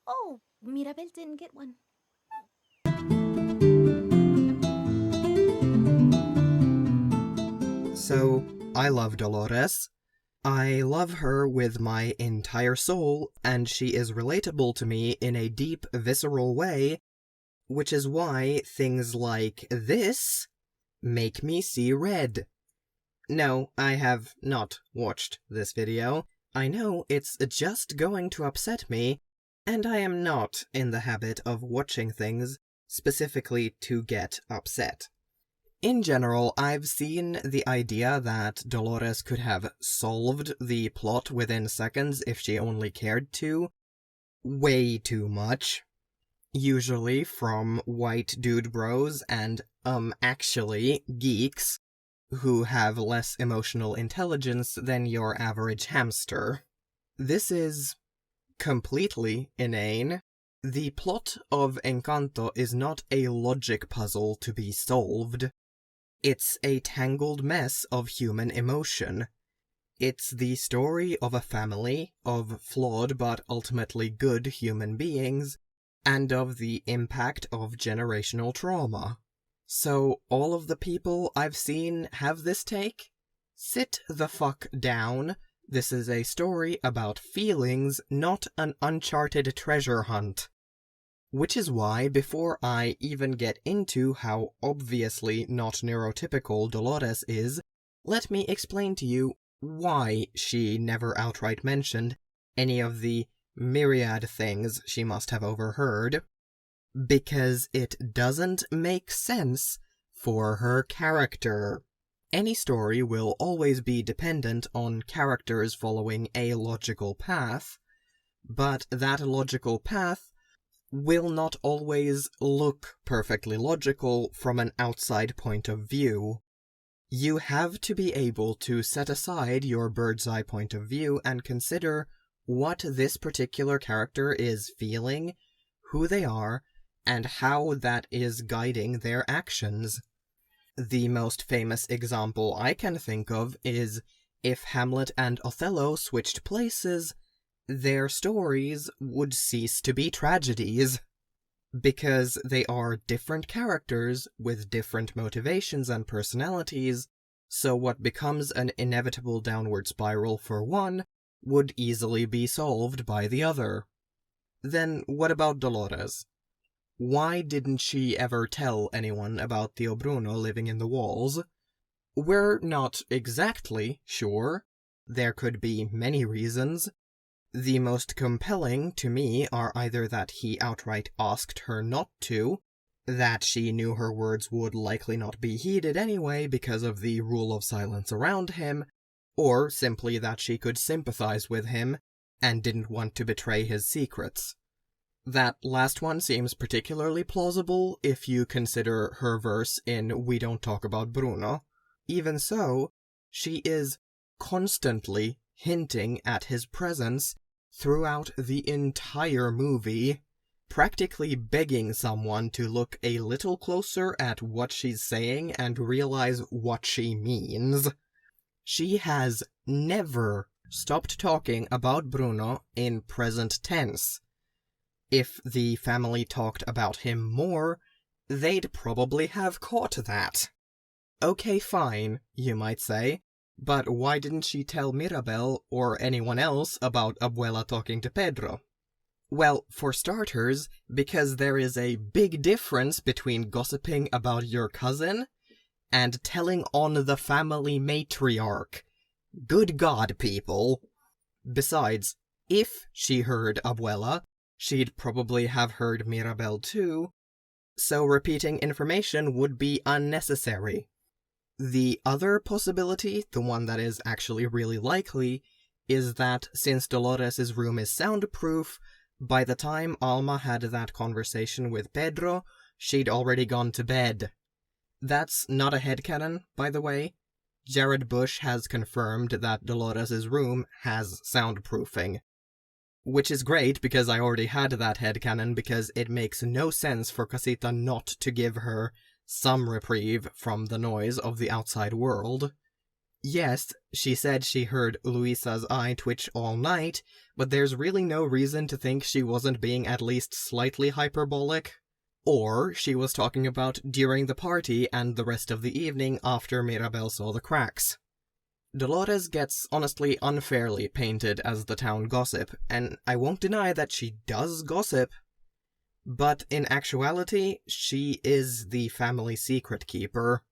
Oh, Mirabel didn't get one. So, I love Dolores. I love her with my entire soul, and she is relatable to me in a deep, visceral way, which is why things like this make me see red. No, I have not watched this video. I know it's just going to upset me, and I am not in the habit of watching things specifically to get upset. In general, I've seen the idea that Dolores could have solved the plot within seconds if she only cared to way too much. Usually from white dude bros and, actually, geeks who have less emotional intelligence than your average hamster. This is completely inane. The plot of Encanto is not a logic puzzle to be solved. It's a tangled mess of human emotion. It's the story of a family of flawed but ultimately good human beings, and of the impact of generational trauma. So all of the people I've seen have this take? Sit the fuck down. This is a story about feelings, not an uncharted treasure hunt. Which is why, before I even get into how obviously not neurotypical Dolores is, let me explain to you why she never outright mentioned any of the myriad things she must have overheard. Because it doesn't make sense for her character. Any story will always be dependent on characters following a logical path, but that logical path will not always look perfectly logical from an outside point of view. You have to be able to set aside your bird's eye point of view and consider what this particular character is feeling, who they are, and how that is guiding their actions. The most famous example I can think of is if Hamlet and Othello switched places, their stories would cease to be tragedies. Because they are different characters with different motivations and personalities, so what becomes an inevitable downward spiral for one would easily be solved by the other. Then what about Dolores? Why didn't she ever tell anyone about Tio Bruno living in the walls? We're not exactly sure. There could be many reasons. The most compelling to me are either that he outright asked her not to, that she knew her words would likely not be heeded anyway because of the rule of silence around him, or simply that she could sympathize with him and didn't want to betray his secrets. That last one seems particularly plausible if you consider her verse in We Don't Talk About Bruno. Even so, she is constantly hinting at his presence throughout the entire movie, practically begging someone to look a little closer at what she's saying and realize what she means. She has never stopped talking about Bruno in present tense. If the family talked about him more, they'd probably have caught that. Okay, fine, you might say, but why didn't she tell Mirabel or anyone else about Abuela talking to Pedro? Well, for starters, because there is a big difference between gossiping about your cousin and telling on the family matriarch. Good God, people! Besides, if she heard Abuela, she'd probably have heard Mirabel too, so repeating information would be unnecessary. The other possibility, the one that is actually really likely, is that since Dolores' room is soundproof, by the time Alma had that conversation with Pedro, she'd already gone to bed. That's not a headcanon, by the way. Jared Bush has confirmed that Dolores' room has soundproofing. Which is great because I already had that headcanon because it makes no sense for Casita not to give her some reprieve from the noise of the outside world. Yes, she said she heard Luisa's eye twitch all night, but there's really no reason to think she wasn't being at least slightly hyperbolic. Or she was talking about during the party and the rest of the evening after Mirabel saw the cracks. Dolores gets honestly unfairly painted as the town gossip, and I won't deny that she does gossip. But in actuality, she is the family secret keeper.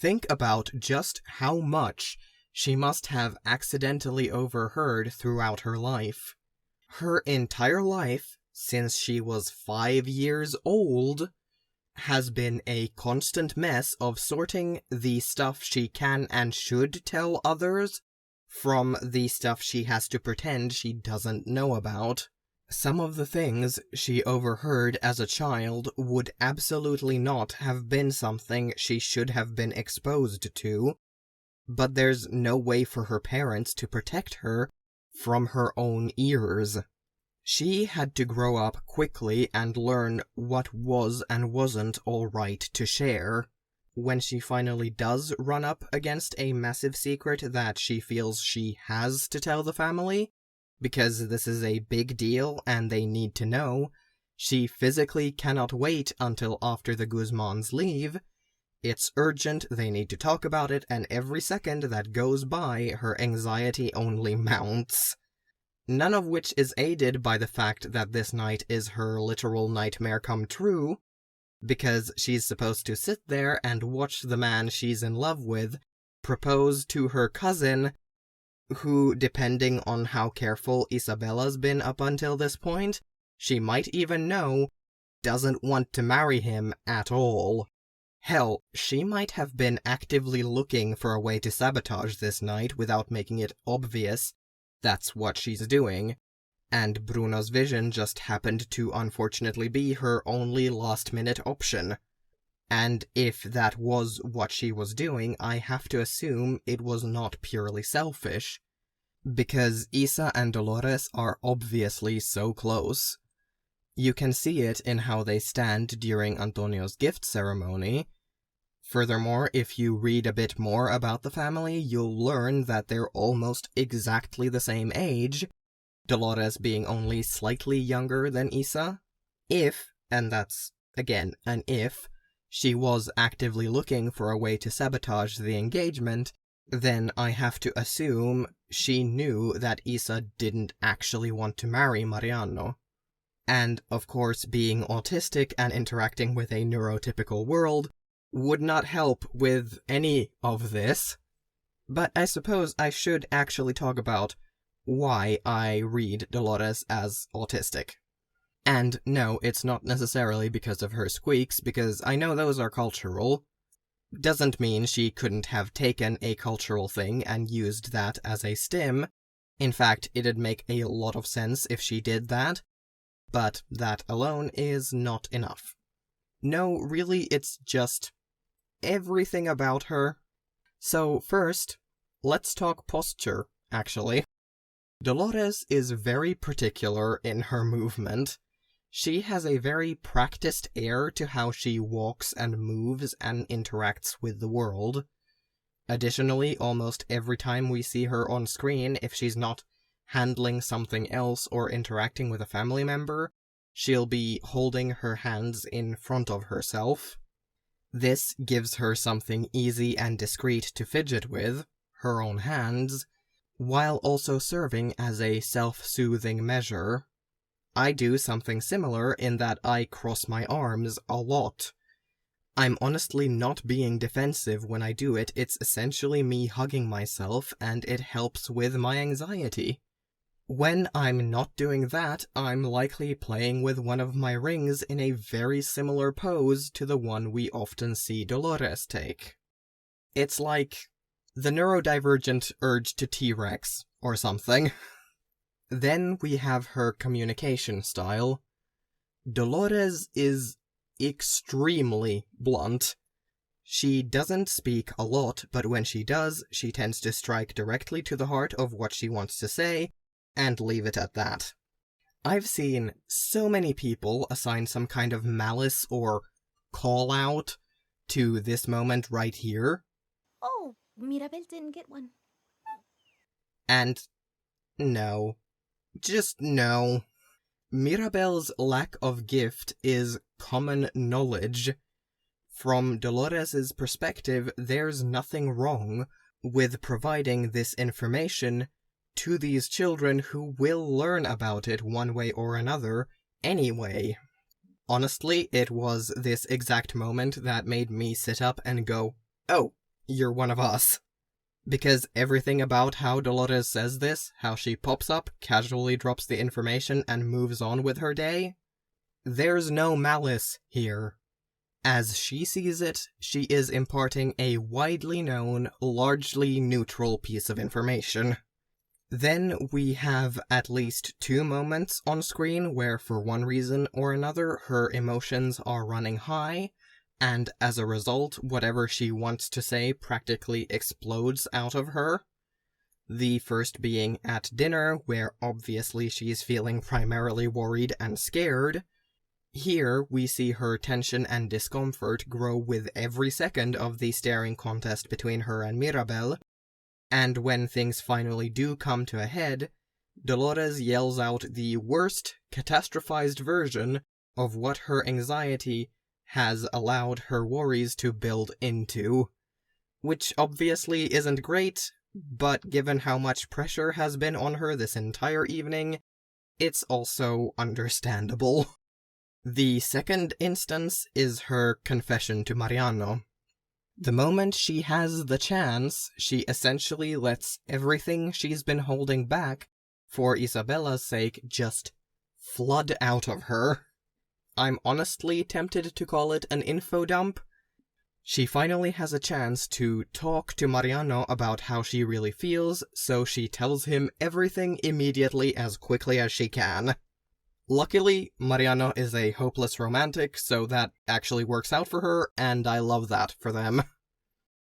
Think about just how much she must have accidentally overheard throughout her life. Her entire life, since she was 5 years old, has been a constant mess of sorting the stuff she can and should tell others from the stuff she has to pretend she doesn't know about. Some of the things she overheard as a child would absolutely not have been something she should have been exposed to, but there's no way for her parents to protect her from her own ears. She had to grow up quickly and learn what was and wasn't alright to share. When she finally does run up against a massive secret that she feels she has to tell the family, because this is a big deal and they need to know, she physically cannot wait until after the Guzmans leave. It's urgent, they need to talk about it, and every second that goes by, her anxiety only mounts. None of which is aided by the fact that this night is her literal nightmare come true, because she's supposed to sit there and watch the man she's in love with propose to her cousin, who, depending on how careful Isabella's been up until this point, she might even know, doesn't want to marry him at all. Hell, she might have been actively looking for a way to sabotage this night without making it obvious that's what she's doing, and Bruno's vision just happened to unfortunately be her only last-minute option. And if that was what she was doing, I have to assume it was not purely selfish, because Isa and Dolores are obviously so close. You can see it in how they stand during Antonio's gift ceremony. Furthermore, if you read a bit more about the family, you'll learn that they're almost exactly the same age, Dolores being only slightly younger than Isa. If, and that's, again, an if, she was actively looking for a way to sabotage the engagement, then I have to assume she knew that Isa didn't actually want to marry Mariano. And, of course, being autistic and interacting with a neurotypical world would not help with any of this. But I suppose I should actually talk about why I read Dolores as autistic. And no, it's not necessarily because of her squeaks, because I know those are cultural. Doesn't mean she couldn't have taken a cultural thing and used that as a stim. In fact, it'd make a lot of sense if she did that. But that alone is not enough. No, really, it's just everything about her. So first, let's talk posture, actually. Dolores is very particular in her movement. She has a very practiced air to how she walks and moves and interacts with the world. Additionally, almost every time we see her on screen, if she's not handling something else or interacting with a family member, she'll be holding her hands in front of herself. This gives her something easy and discreet to fidget with, her own hands, while also serving as a self-soothing measure. I do something similar in that I cross my arms a lot. I'm honestly not being defensive when I do it, it's essentially me hugging myself, and it helps with my anxiety. When I'm not doing that, I'm likely playing with one of my rings in a very similar pose to the one we often see Dolores take. It's like the neurodivergent urge to T-Rex, or something. Then we have her communication style. Dolores is extremely blunt. She doesn't speak a lot, but when she does, she tends to strike directly to the heart of what she wants to say, and leave it at that. I've seen so many people assign some kind of malice or call-out to this moment right here. Oh, Mirabel didn't get one. And no. Just no. Mirabel's lack of gift is common knowledge. From Dolores' perspective, there's nothing wrong with providing this information to these children who will learn about it one way or another anyway. Honestly, it was this exact moment that made me sit up and go, "Oh, you're one of us." Because everything about how Dolores says this, how she pops up, casually drops the information, and moves on with her day, there's no malice here. As she sees it, she is imparting a widely known, largely neutral piece of information. Then we have at least 2 moments on screen where, for one reason or another, her emotions are running high, and as a result, whatever she wants to say practically explodes out of her. The first being at dinner, where obviously she's feeling primarily worried and scared. Here, we see her tension and discomfort grow with every second of the staring contest between her and Mirabel, and when things finally do come to a head, Dolores yells out the worst, catastrophized version of what her anxiety has allowed her worries to build into. Which obviously isn't great, but given how much pressure has been on her this entire evening, it's also understandable. The second instance is her confession to Mariano. The moment she has the chance, she essentially lets everything she's been holding back for Isabella's sake just flood out of her. I'm honestly tempted to call it an info dump. She finally has a chance to talk to Mariano about how she really feels, so she tells him everything immediately as quickly as she can. Luckily, Mariano is a hopeless romantic, so that actually works out for her, and I love that for them.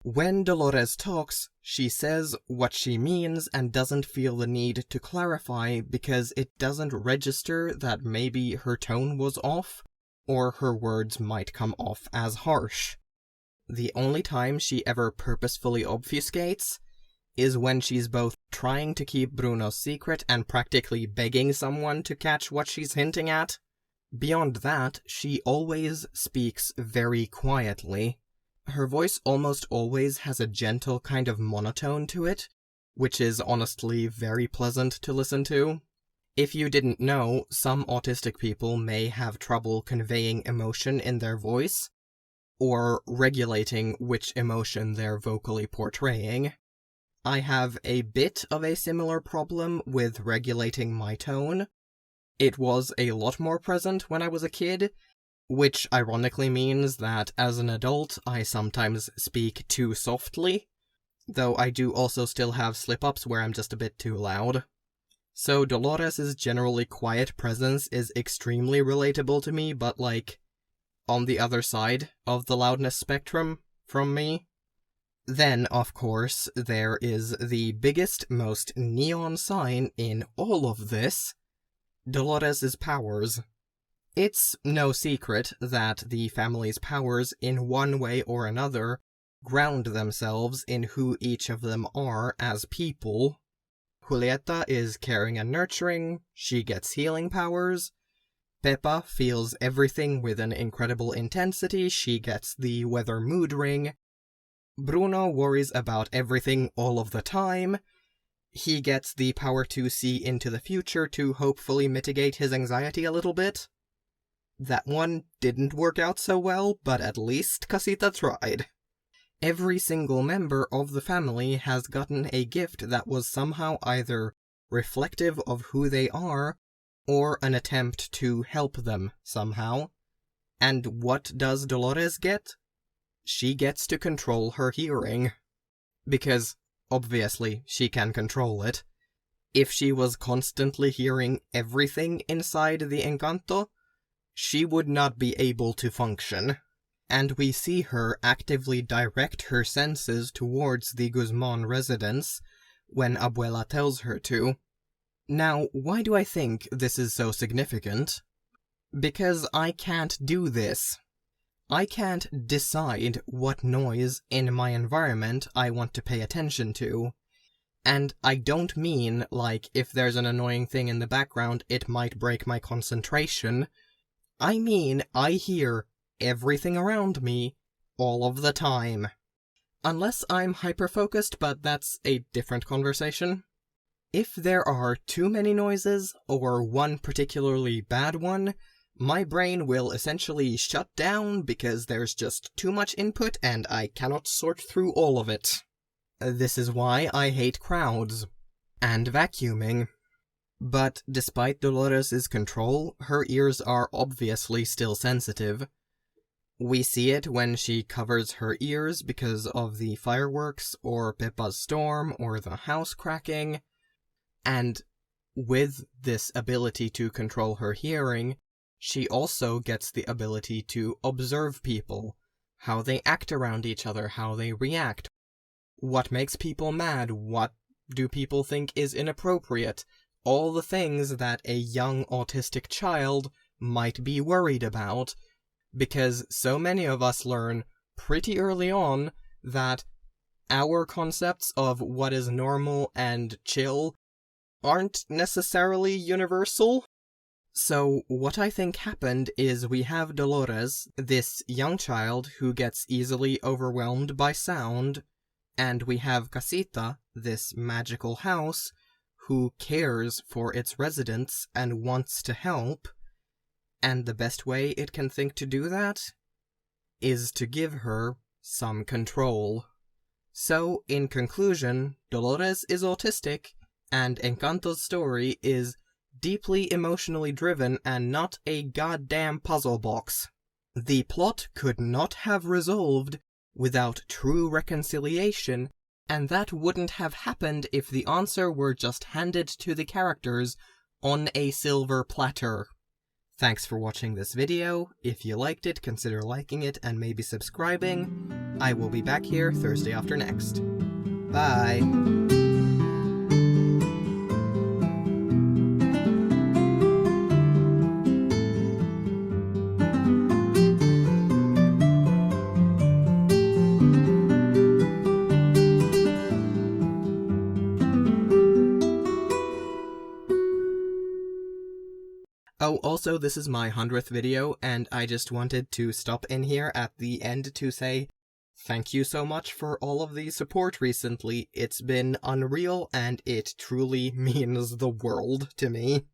When Dolores talks, she says what she means and doesn't feel the need to clarify because it doesn't register that maybe her tone was off, or her words might come off as harsh. The only time she ever purposefully obfuscates is when she's both trying to keep Bruno's secret and practically begging someone to catch what she's hinting at. Beyond that, she always speaks very quietly. Her voice almost always has a gentle kind of monotone to it, which is honestly very pleasant to listen to. If you didn't know, some autistic people may have trouble conveying emotion in their voice, or regulating which emotion they're vocally portraying. I have a bit of a similar problem with regulating my tone. It was a lot more present when I was a kid, which ironically means that as an adult I sometimes speak too softly, though I do also still have slip-ups where I'm just a bit too loud. So Dolores' generally quiet presence is extremely relatable to me, but on the other side of the loudness spectrum from me. Then, of course, there is the biggest, most neon sign in all of this, Dolores' powers. It's no secret that the family's powers, in one way or another, ground themselves in who each of them are as people. Julieta is caring and nurturing, she gets healing powers. Pepa feels everything with an incredible intensity, she gets the weather mood ring. Bruno worries about everything all of the time. He gets the power to see into the future to hopefully mitigate his anxiety a little bit. That one didn't work out so well, but at least Casita tried. Every single member of the family has gotten a gift that was somehow either reflective of who they are, or an attempt to help them somehow. And what does Dolores get? She gets to control her hearing. Because, obviously, she can control it. If she was constantly hearing everything inside the Encanto, she would not be able to function. And we see her actively direct her senses towards the Guzman residence when Abuela tells her to. Now, why do I think this is so significant? Because I can't do this. I can't decide what noise in my environment I want to pay attention to. And I don't mean, like, if there's an annoying thing in the background, it might break my concentration. I mean, I hear everything around me all of the time. Unless I'm hyper-focused, but that's a different conversation. If there are too many noises, or one particularly bad one, my brain will essentially shut down because there's just too much input and I cannot sort through all of it. This is why I hate crowds. And vacuuming. But despite Dolores' control, her ears are obviously still sensitive. We see it when she covers her ears because of the fireworks, or Pippa's storm, or the house cracking. And with this ability to control her hearing, she also gets the ability to observe people, how they act around each other, how they react, what makes people mad, what do people think is inappropriate, all the things that a young autistic child might be worried about, because so many of us learn pretty early on that our concepts of what is normal and chill aren't necessarily universal. So what I think happened is we have Dolores, this young child who gets easily overwhelmed by sound, and we have Casita, this magical house, who cares for its residents and wants to help, and the best way it can think to do that is to give her some control. So, in conclusion, Dolores is autistic, and Encanto's story is deeply emotionally driven and not a goddamn puzzle box. The plot could not have resolved without true reconciliation, and that wouldn't have happened if the answer were just handed to the characters on a silver platter. Thanks for watching this video. If you liked it, consider liking it and maybe subscribing. I will be back here Thursday after next. Bye! Oh, also, this is my 100th video, and I just wanted to stop in here at the end to say thank you so much for all of the support recently. It's been unreal, and it truly means the world to me.